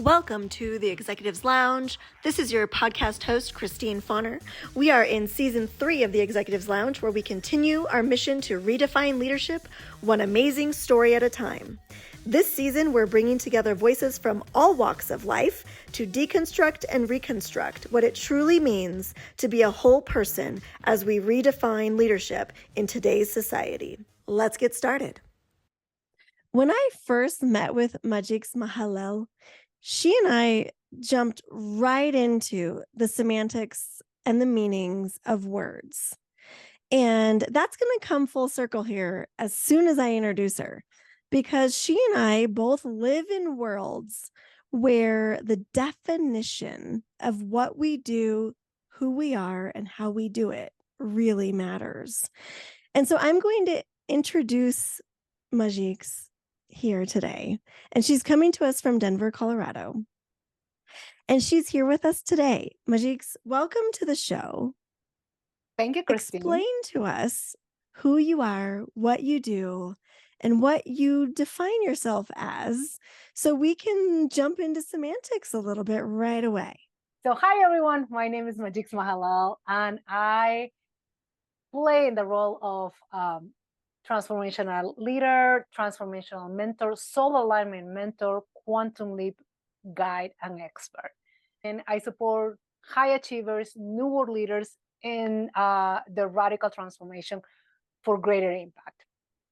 Welcome to the Executives Lounge. This is your podcast host, Christine Fauner. We are in season 3 of the Executives Lounge, where we continue our mission to redefine leadership one amazing story at a time. This season, we're bringing together voices from all walks of life to deconstruct and reconstruct what it truly means to be a whole person as we redefine leadership in today's society. Let's get started. When I first met with MaZíX Mahalêl, she and I jumped right into the semantics and the meanings of words. And that's going to come full circle here as soon as I introduce her, because she and I both live in worlds where the definition of what we do, who we are, and how we do it really matters. And so I'm going to introduce MaZíX here today, and she's coming to us from Denver, Colorado, and she's here with us today. MaZíX, welcome to the show. Thank you, Christine. Explain to us who you are, what you do, and what you define yourself as, so we can jump into semantics a little bit right away. So hi, everyone. My name is MaZíX Mahalêl, and I play in the role of transformational leader, transformational mentor, soul alignment mentor, quantum leap guide, and expert. And I support high achievers, new world leaders in the radical transformation for greater impact.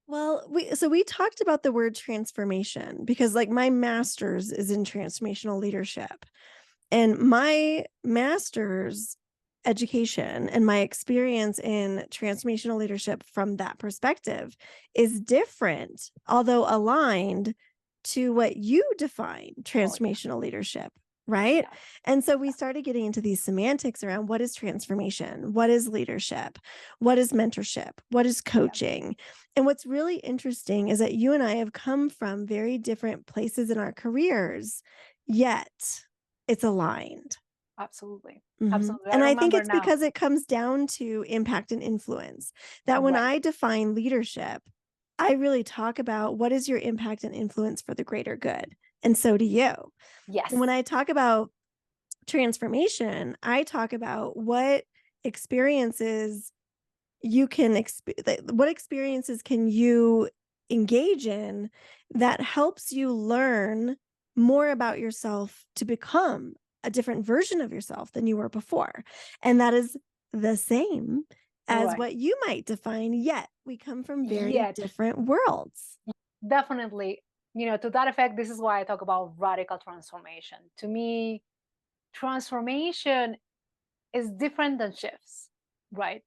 Well, we talked about the word transformation because, like, my master's is in transformational leadership, and my master's education and my experience in transformational leadership from that perspective is different, although aligned to what you define transformational leadership, right? Yeah. And so we started getting into these semantics around what is transformation, what is leadership, what is mentorship, what is coaching. And what's really interesting is that you and I have come from very different places in our careers, yet it's aligned. Absolutely. Mm-hmm. Absolutely. And I think it's because it comes down to impact and influence. That when I define leadership, I really talk about what is your impact and influence for the greater good. And so do you. Yes. And when I talk about transformation, I talk about what experiences you can what experiences can you engage in that helps you learn more about yourself to become a different version of yourself than you were before. And that is the same as what you might define, yet we come from very different worlds. Definitely. To that effect, this is why I talk about radical transformation. To me, transformation is different than shifts, right?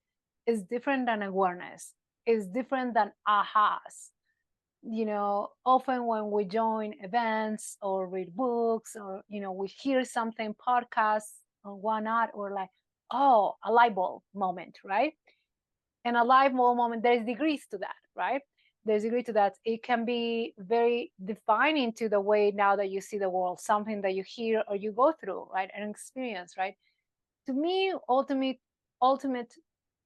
It's different than awareness. It's different than ahas. Often when we join events or read books or, we hear something, podcasts or whatnot, or like, oh, a light bulb moment, right? And a light bulb moment, there's degrees to that, right? There's a degree to that. It can be very defining to the way now that you see the world, something that you hear or you go through, right? An experience, right? To me, ultimate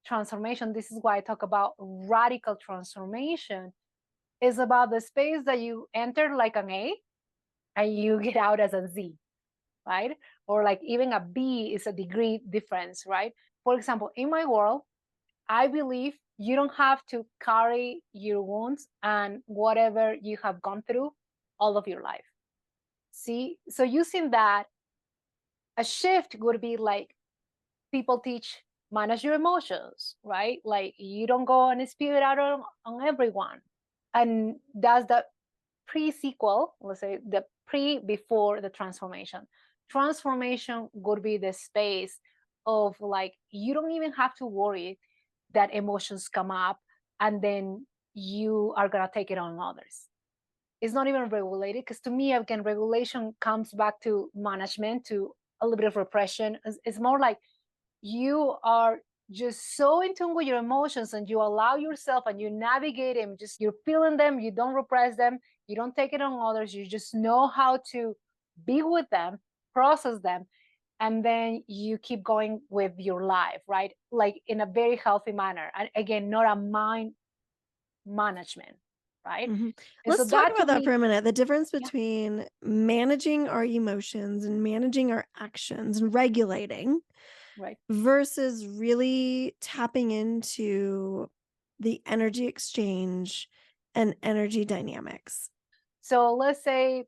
transformation, this is why I talk about radical transformation, is about the space that you enter like an A and you get out as a Z, right? Or like even a B is a degree difference, right? For example, in my world, I believe you don't have to carry your wounds and whatever you have gone through all of your life. See, so using that, a shift would be like people teach manage your emotions, right? Like you don't go and spew it out on everyone. And that's the pre-sequel, let's say the before the transformation. Transformation would be the space of like, you don't even have to worry that emotions come up and then you are going to take it on others. It's not even regulated, because to me, again, regulation comes back to management, to a little bit of repression. It's more like you are just so in tune with your emotions and you allow yourself and you navigate them, just you're feeling them, you don't repress them, you don't take it on others, you just know how to be with them, process them, and then you keep going with your life, right? Like in a very healthy manner. And again, not a mind management, right? Mhm. And so Let's talk that to about that me, for a minute. The difference yeah, between managing our emotions and managing our actions and regulating right. versus really tapping into the energy exchange and energy dynamics. So let's say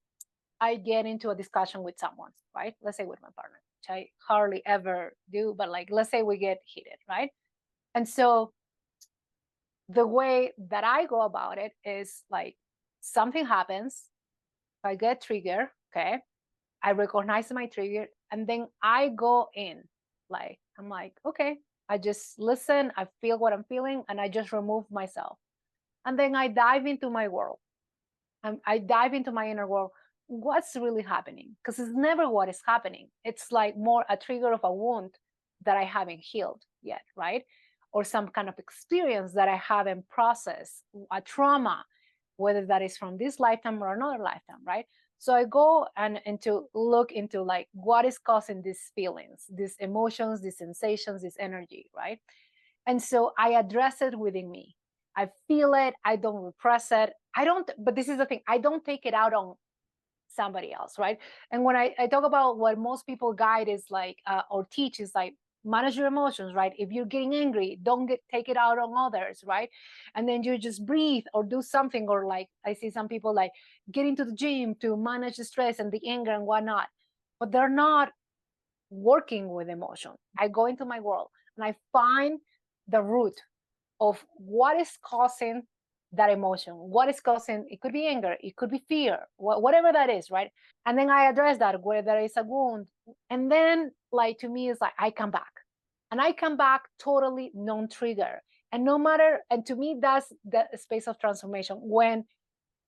I get into a discussion with someone, right? Let's say with my partner, which I hardly ever do, but like let's say we get heated, right? And so the way that I go about it is like something happens, I get triggered, okay? I recognize my trigger and then I go in. Like I'm like, okay, I just listen, I feel what I'm feeling, and I just remove myself. And then I dive into my world. I dive into my inner world. What's really happening? Because it's never what is happening. It's like more a trigger of a wound that I haven't healed yet, right? Or some kind of experience that I haven't processed, a trauma, whether that is from this lifetime or another lifetime, right? So I go and to look into like what is causing these feelings, these emotions, these sensations, this energy, right? And so I address it within me. I feel it. I don't repress it. I don't, but this is the thing, I don't take it out on somebody else, right? And when I talk about what most people guide is like, or teach is like, manage your emotions, right? If you're getting angry, don't take it out on others, right? And then you just breathe or do something, or like I see some people like get into the gym to manage the stress and the anger and whatnot, but they're not working with emotion. I go into my world and I find the root of what is causing that emotion, what is causing, it could be anger, it could be fear, whatever that is, right? And then I address that where there is a wound. And then like to me it's like I come back, and I come back totally non-trigger. And no matter, and to me that's the space of transformation when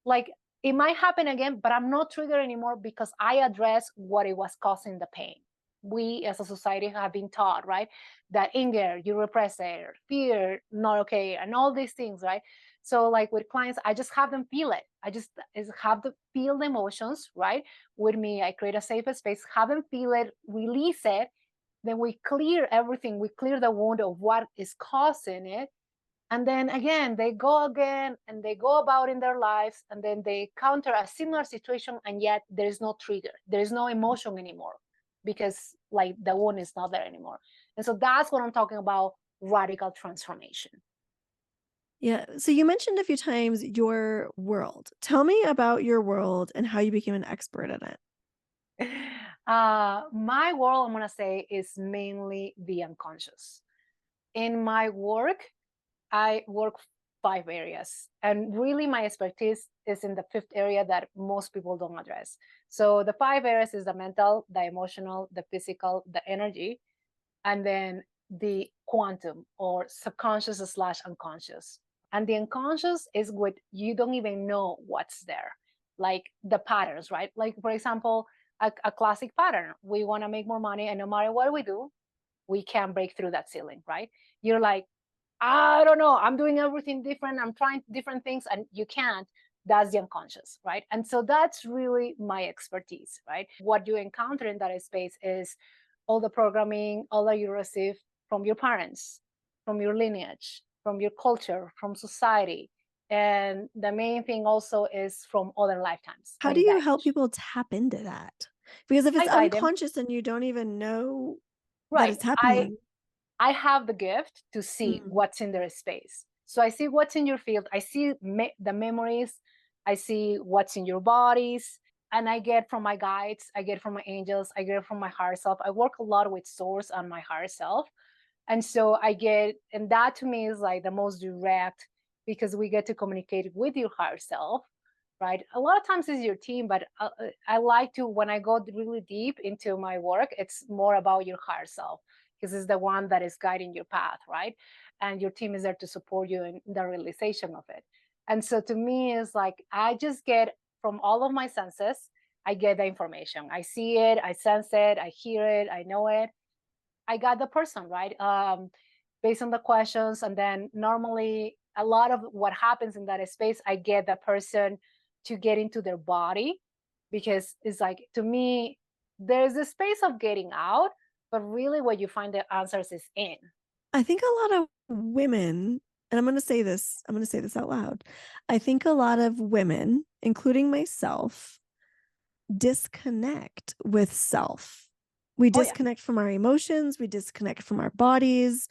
like it might happen again, but I'm not triggered anymore because I address what it was causing the pain. We as a society have been taught, right, that anger, you repress it, fear, not okay, and all these things, right? So, like with clients, I just have them feel it. I just have to feel the emotions, right? With me, I create a safe space, have them feel it, release it. Then we clear everything. We clear the wound of what is causing it, and then again they go again and they go about in their lives, and then they counter a similar situation, and yet there is no trigger, there is no emotion anymore, because like the wound is not there anymore. And so that's what I'm talking about, radical transformation. Yeah. So you mentioned a few times your world. Tell me about your world and how you became an expert in it. My world, I'm going to say, is mainly the unconscious. In my work, I work 5 areas, and really my expertise is in the 5th area that most people don't address. So the 5 areas is the mental, the emotional, the physical, the energy, and then the quantum or subconscious slash unconscious. And the unconscious is what you don't even know what's there, like the patterns, right? Like for example, a classic pattern: we want to make more money, and no matter what we do, we can't break through that ceiling, right? You're like, I don't know, I'm doing everything different, I'm trying different things, and you can't. That's the unconscious, right? And so that's really my expertise, right? What you encounter in that space is all the programming, all that you receive from your parents, from your lineage, from your culture, from society. And the main thing also is from other lifetimes, How do like you that. help people tap into that? Because if I it's guide them, unconscious and you don't even know that right? it's I happening. I have the gift to see Mm. what's in their space. So I see what's in your field. I see the memories. I see what's in your bodies. And I get from my guides, I get from my angels, I get from my higher self. I work a lot with source on my higher self. And so I get, and that to me is like the most direct, because we get to communicate with your higher self, right? A lot of times it's your team, but I like to, when I go really deep into my work, it's more about your higher self, because it's the one that is guiding your path, right? And your team is there to support you in the realization of it. And so to me, it's like I just get from all of my senses, I get the information. I see it, I sense it, I hear it, I know it. I got the person, right? Based on the questions. And then normally a lot of what happens in that space, I get the person to get into their body, because it's like, to me, there's a space of getting out, but really what you find the answers is in. I think a lot of women, and I'm going to say this out loud. I think a lot of women, including myself, disconnect with self. We disconnect from our emotions. We disconnect from our bodies.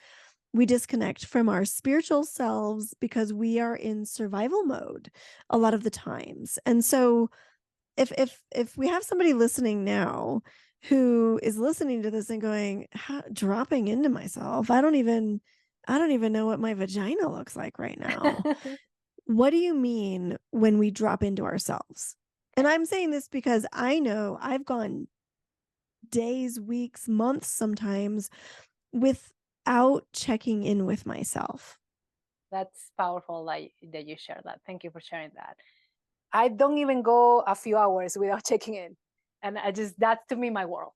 We disconnect from our spiritual selves because we are in survival mode a lot of the times. And so if we have somebody listening now who is listening to this and going, dropping into myself, I don't even know what my vagina looks like right now. What do you mean when we drop into ourselves? And I'm saying this because I know I've gone days, weeks, months sometimes without checking in with myself. That's powerful that you share that. Thank you for sharing that. I don't even go a few hours without checking in. And that's to me my world,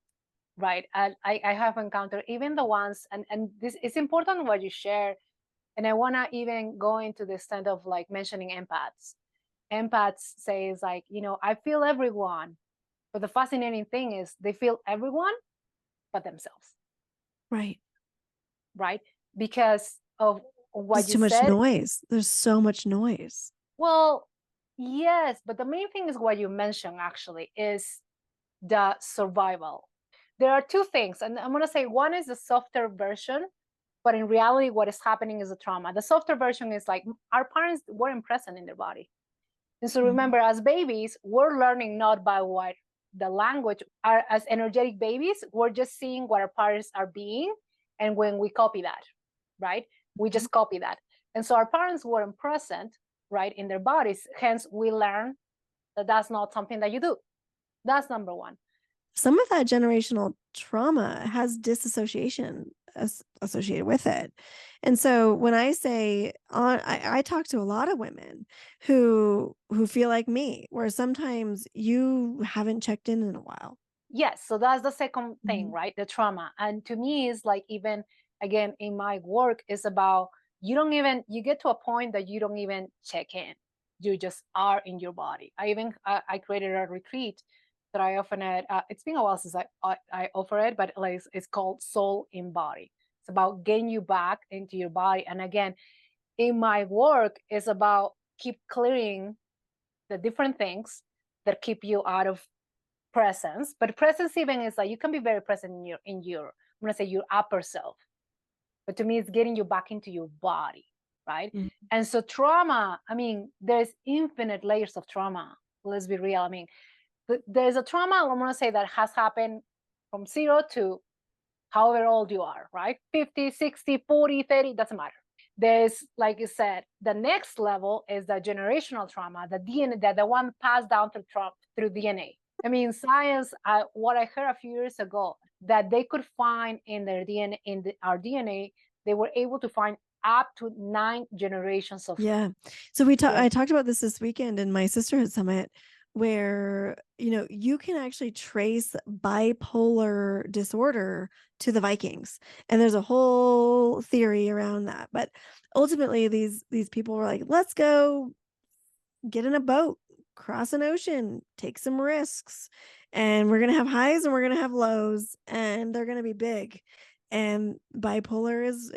right? I have encountered even the ones, and this is important what you share. And I want to even go into the extent of like mentioning empaths. Empaths says like, I feel everyone. But the fascinating thing is they feel everyone but themselves. Right. Right. Because of what There's you too much said. noise. There's so much noise. Well, yes, but the main thing is what you mentioned actually is the survival. There are two things, and I'm going to say one is the softer version, but in reality, what is happening is a trauma. The softer version is like our parents weren't present in their body. And so remember, as babies, we're learning not by what the language are. As energetic babies, we're just seeing what our parents are being. And when we copy that, right? We just copy that. And so our parents weren't present, right, in their bodies. Hence, we learn that that's not something that you do. That's number one. Some of that generational trauma has disassociation associated with it. And so when I say I talk to a lot of women who feel like me, where sometimes you haven't checked in a while. Yes. So that's the second thing, right? The trauma. And to me, is like, even again, in my work, is about you get to a point that you don't even check in. You just are in your body. I created a retreat that I often had. It's been a while since I offer it, but like it's called Soul in Body. It's about getting you back into your body. And again, in my work, is about keep clearing the different things that keep you out of presence. But presence even is like you can be very present in your I'm gonna say your upper self. But to me, it's getting you back into your body, right? Mm-hmm. And so trauma, I mean, there's infinite layers of trauma. Let's be real. I mean, there's a trauma, I'm gonna say, that has happened from 0 to however old you are, right? 50, 60, 40, 30, doesn't matter. There's, like you said, the next level is the generational trauma, the DNA, that the one passed down through DNA. I mean, science, what I heard a few years ago, that they could find in their DNA, our DNA, they were able to find up to 9 generations of. Yeah. So I talked about this weekend in my sisterhood summit, where, you can actually trace bipolar disorder to the Vikings. And there's a whole theory around that. But ultimately, these people were like, let's go get in a boat, cross an ocean, take some risks. And we're going to have highs and we're going to have lows, and they're going to be big. And bipolar is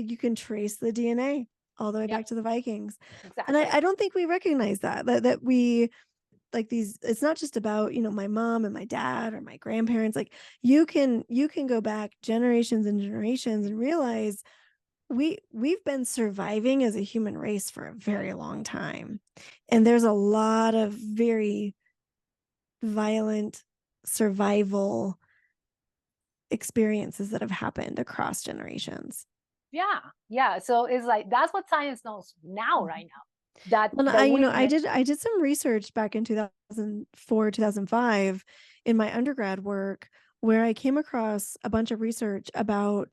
you can trace the DNA all the way back to the Vikings. Exactly. And I don't think we recognize that we, like, these, it's not just about, my mom and my dad or my grandparents. Like, you can go back generations and generations and realize we've been surviving as a human race for a very long time. And there's a lot of very violent survival experiences that have happened across generations. Yeah. So it's like, that's what science knows now, right now. I did some research back in 2004, 2005 in my undergrad work, where I came across a bunch of research about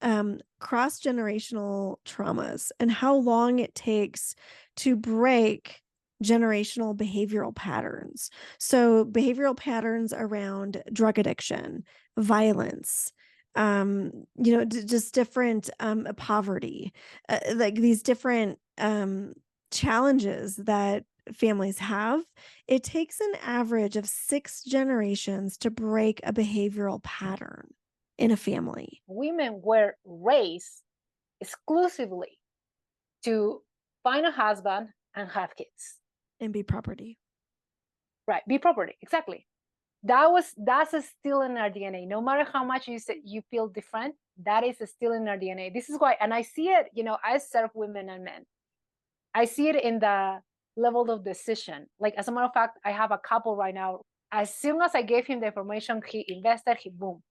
cross-generational traumas and how long it takes to break generational behavioral patterns. So behavioral patterns around drug addiction, violence, just different poverty, like these different challenges that families have. It takes an average of 6 generations to break a behavioral pattern in a family. Women were raised exclusively to find a husband and have kids. And be property. Right. Be property. Exactly. That's still in our DNA. No matter how much you feel different, that is still in our DNA. This is why, and I see it, I serve women and men. I see it in the level of decision. Like, as a matter of fact, I have a couple right now. As soon as I gave him the information, he invested, boom.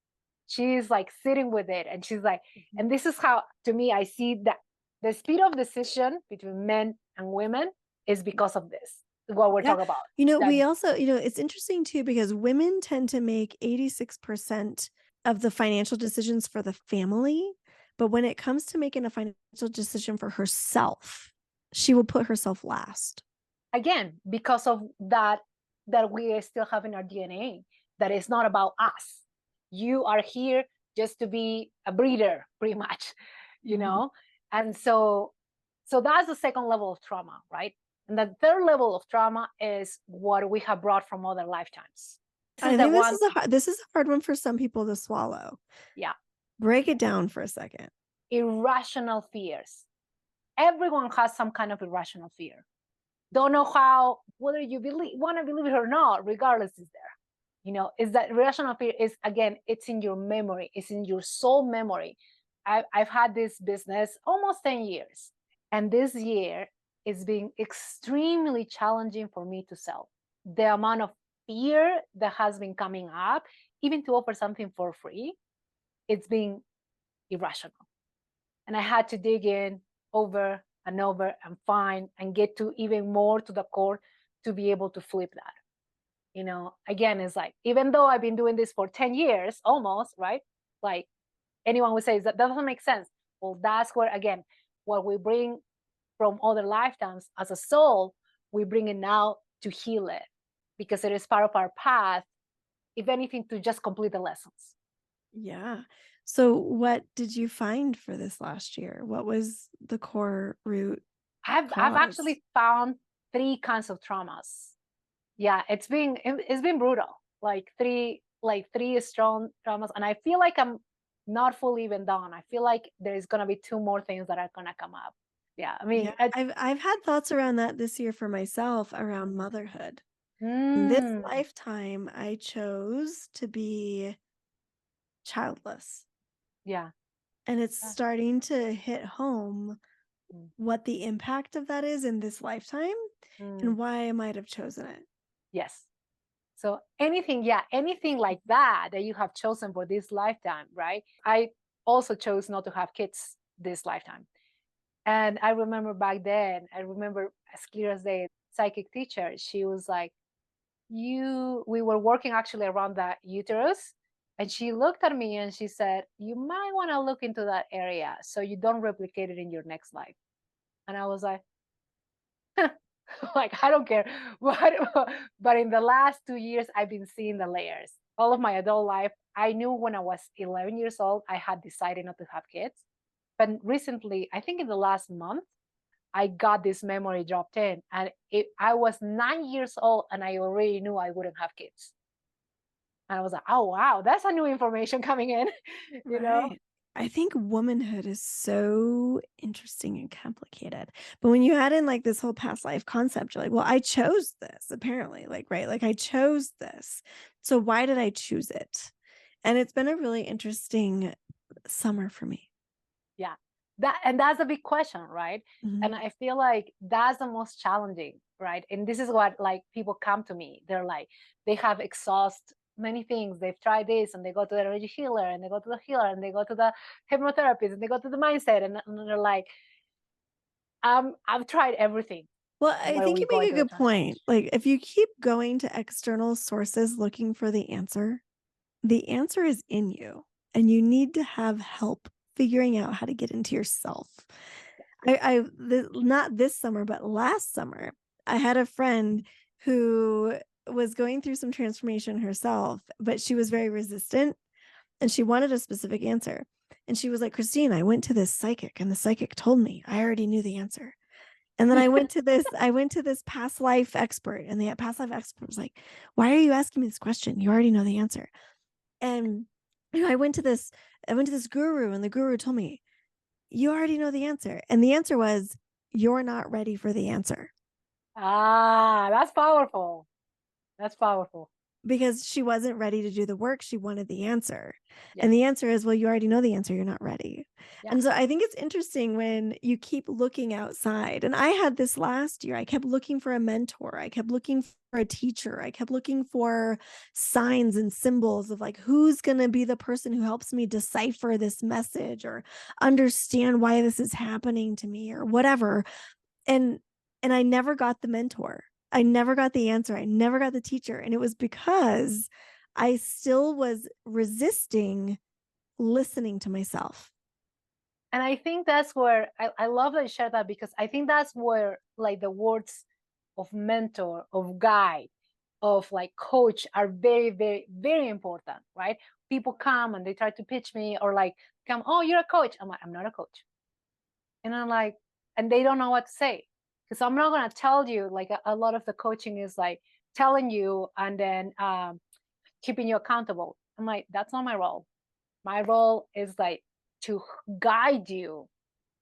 She's like sitting with it. And she's like, and this is how, to me, I see that the speed of decision between men and women is because of this, what we're talking about. We also, it's interesting too, because women tend to make 86% of the financial decisions for the family. But when it comes to making a financial decision for herself, she will put herself last. Again, because of that we still have in our DNA, that it's not about us. You are here just to be a breeder, pretty much, And so that's the second level of trauma, right? And the third level of trauma is what we have brought from other lifetimes. I think this is a hard one for some people to swallow. Yeah. Break it down for a second. Irrational fears. Everyone has some kind of irrational fear. Don't know how, whether you want to believe it or not, regardless, is there. Is that irrational fear is, again, it's in your memory. It's in your soul memory. I've had this business almost 10 years. And this year is being extremely challenging for me to sell. The amount of fear that has been coming up, even to offer something for free, it's being irrational. And I had to dig in over and over and find and get to even more to the core to be able to flip that. Again, it's like, even though I've been doing this for 10 years almost, right? Like, anyone would say that doesn't make sense. Well, that's where, again, what we bring from other lifetimes as a soul, we bring it now to heal it, because it is part of our path, if anything, to just complete the lessons. Yeah. So what did you find for this last year? What was the core root? I've actually found 3 kinds of traumas. Yeah, it's been brutal. Like three strong traumas, and I feel like I'm not fully even done. I feel like there's gonna be 2 more things that are gonna come up. Yeah, I mean, I've had thoughts around that this year for myself around motherhood. In this lifetime, I chose to be childless. Yeah. And it's starting to hit home what the impact of that is in this lifetime and why I might have chosen it. Yes. So anything like that you have chosen for this lifetime, right? I also chose not to have kids this lifetime. And I remember back then, as clear as day, psychic teacher, she was like, we were working actually around the uterus. And she looked at me and she said, you might want to look into that area so you don't replicate it in your next life. And I was like, like, I don't care. But in the last 2 years, I've been seeing the layers. All of my adult life, I knew when I was 11 years old, I had decided not to have kids. But recently, I think in the last month, I got this memory dropped in. And I was 9 years old and I already knew I wouldn't have kids. And I was like, oh, wow, that's a new information coming in, you know? I think womanhood is so interesting and complicated. But when you add in like this whole past life concept, you're like, well, I chose this apparently, right? Like I chose this. So why did I choose it? And it's been a really interesting summer for me. Yeah. That's a big question, right? Mm-hmm. And I feel like that's the most challenging, right? And this is what, like, people come to me. They're like, they have exhausted many things. They've tried this and they go to the energy healer and they go to the healer and they go to the hypnotherapist and they go to the mindset and they're like, I've tried everything. Well, I think you make a good point. Like, if you keep going to external sources looking for the answer is in you, and you need to have help figuring out how to get into yourself. Not this summer, but last summer, I had a friend who was going through some transformation herself, but she was very resistant and she wanted a specific answer. And she was like, Christine, I went to this psychic and the psychic told me I already knew the answer. And then I went to this past life expert, and the past life expert was like, why are you asking me this question? You already know the answer. And I went to this guru, and the guru told me, you already know the answer. And the answer was, you're not ready for the answer. That's powerful. That's powerful. Because she wasn't ready to do the work. She wanted the answer. Yes. And the answer is, well, you already know the answer. You're not ready. Yeah. And so I think it's interesting when you keep looking outside. And I had this last year. I kept looking for a mentor. I kept looking for a teacher. I kept looking for signs and symbols of like, who's going to be the person who helps me decipher this message or understand why this is happening to me or whatever. And I never got the mentor. I never got the answer. I never got the teacher. And it was because I still was resisting listening to myself. And I think that's where I love that you shared that, because I think that's where like the words of mentor, of guide, of like coach are very, very, very important, right? People come and they try to pitch me or like come, oh, you're a coach. I'm like, I'm not a coach. And I'm like, and they don't know what to say. Because I'm not going to tell you, like a lot of the coaching is like telling you and then keeping you accountable. I'm like, that's not my role. My role is like to guide you.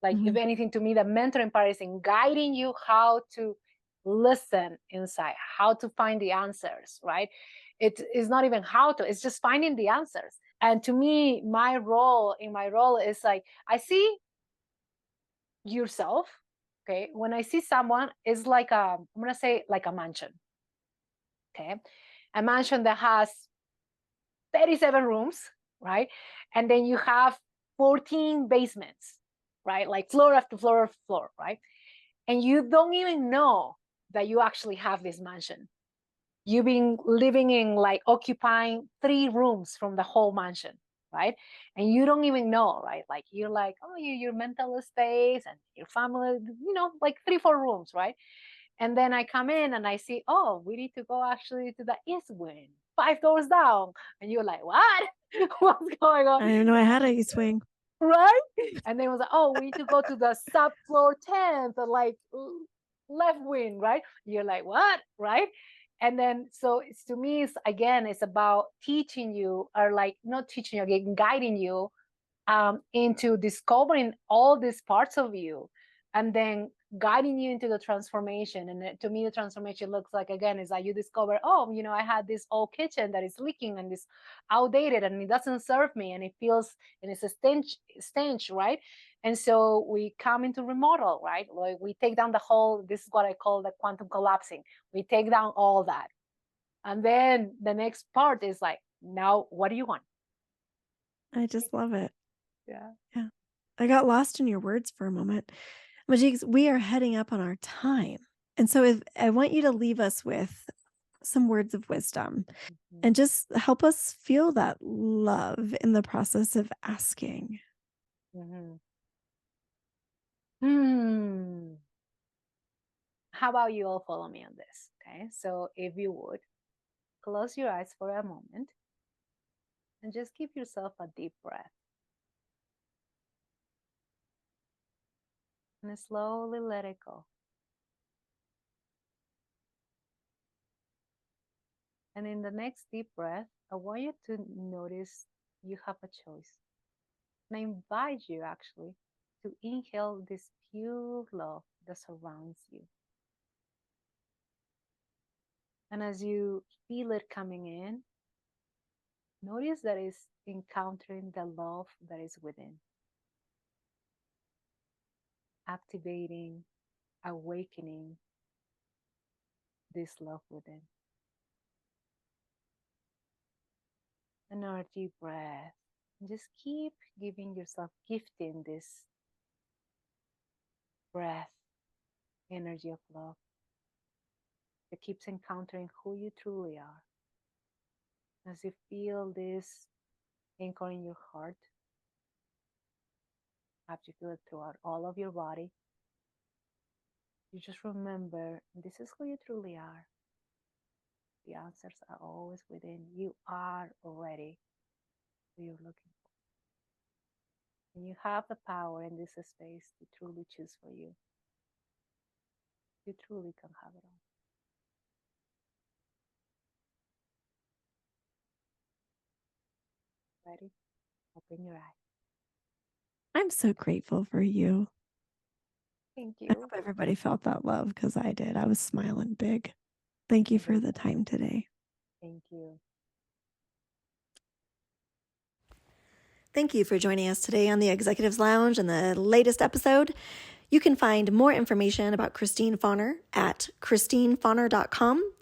Like, if anything, to me, the mentoring part is in guiding you how to listen inside, how to find the answers, right? It is not even how to, it's just finding the answers. And to me, my role is like, I see yourself, okay? When I see someone, it's like I'm gonna say like a mansion, okay? A mansion that has 37 rooms, right? And then you have 14 basements, right? Like floor after floor after floor, right? And you don't even know that you actually have this mansion. You've been living in like occupying 3 rooms from the whole mansion, right? And you don't even know, right? Like you're like, oh, your mental space and your family, like 3, 4 rooms, right? And then I come in and I see, oh, we need to go actually to the east wing, 5 doors down. And you're like, what? What's going on? I didn't know I had a east wing. Right? And then it was like, oh, we need to go to the subfloor 10th, or like left wing, right? You're like, what? Right? And then so it's, to me, it's again, it's about teaching you, or like not teaching you, again, guiding you into discovering all these parts of you, and then guiding you into the transformation. And to me, the transformation looks like, again, is that you discover, oh, I had this old kitchen that is leaking and is outdated and it doesn't serve me and it feels, and it's a stench, right? And so we come into remodel, right? Like we take down the whole, this is what I call the quantum collapsing. We take down all that. And then the next part is like, now what do you want? I just love it. Yeah. Yeah. I got lost in your words for a moment. MaZíX, we are heading up on our time. And so if I want you to leave us with some words of wisdom and just help us feel that love in the process of asking. How about you all follow me on this? Okay. So if you would close your eyes for a moment and just give yourself a deep breath. And slowly let it go. And in the next deep breath, I want you to notice you have a choice. And I invite you actually to inhale this pure love that surrounds you. And as you feel it coming in, notice that it's encountering the love that is within, activating, awakening this love within. Another deep breath. And just keep giving yourself, gifting this breath, energy of love that keeps encountering who you truly are. As you feel this anchor in your heart, after you feel it throughout all of your body, you just remember this is who you truly are. The answers are always within. You are already who you're looking for. And you have the power in this space to truly choose for you. You truly can have it all. Ready? Open your eyes. I'm so grateful for you. Thank I you. hope everybody felt that love because I did. I was smiling big. Thank you for the time today. Thank you. Thank you for joining us today on the Executives Lounge and the latest episode. You can find more information about Christine Fauner at christinefauner.com,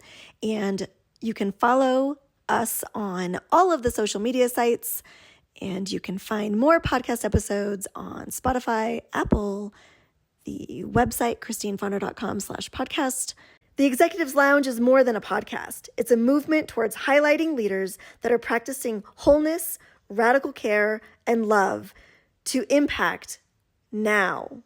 and you can follow us on all of the social media sites, and you can find more podcast episodes on Spotify, Apple, the website christinefauner.com/podcast. The Executives Lounge is more than a podcast. It's a movement towards highlighting leaders that are practicing wholeness, radical care, and love to impact now.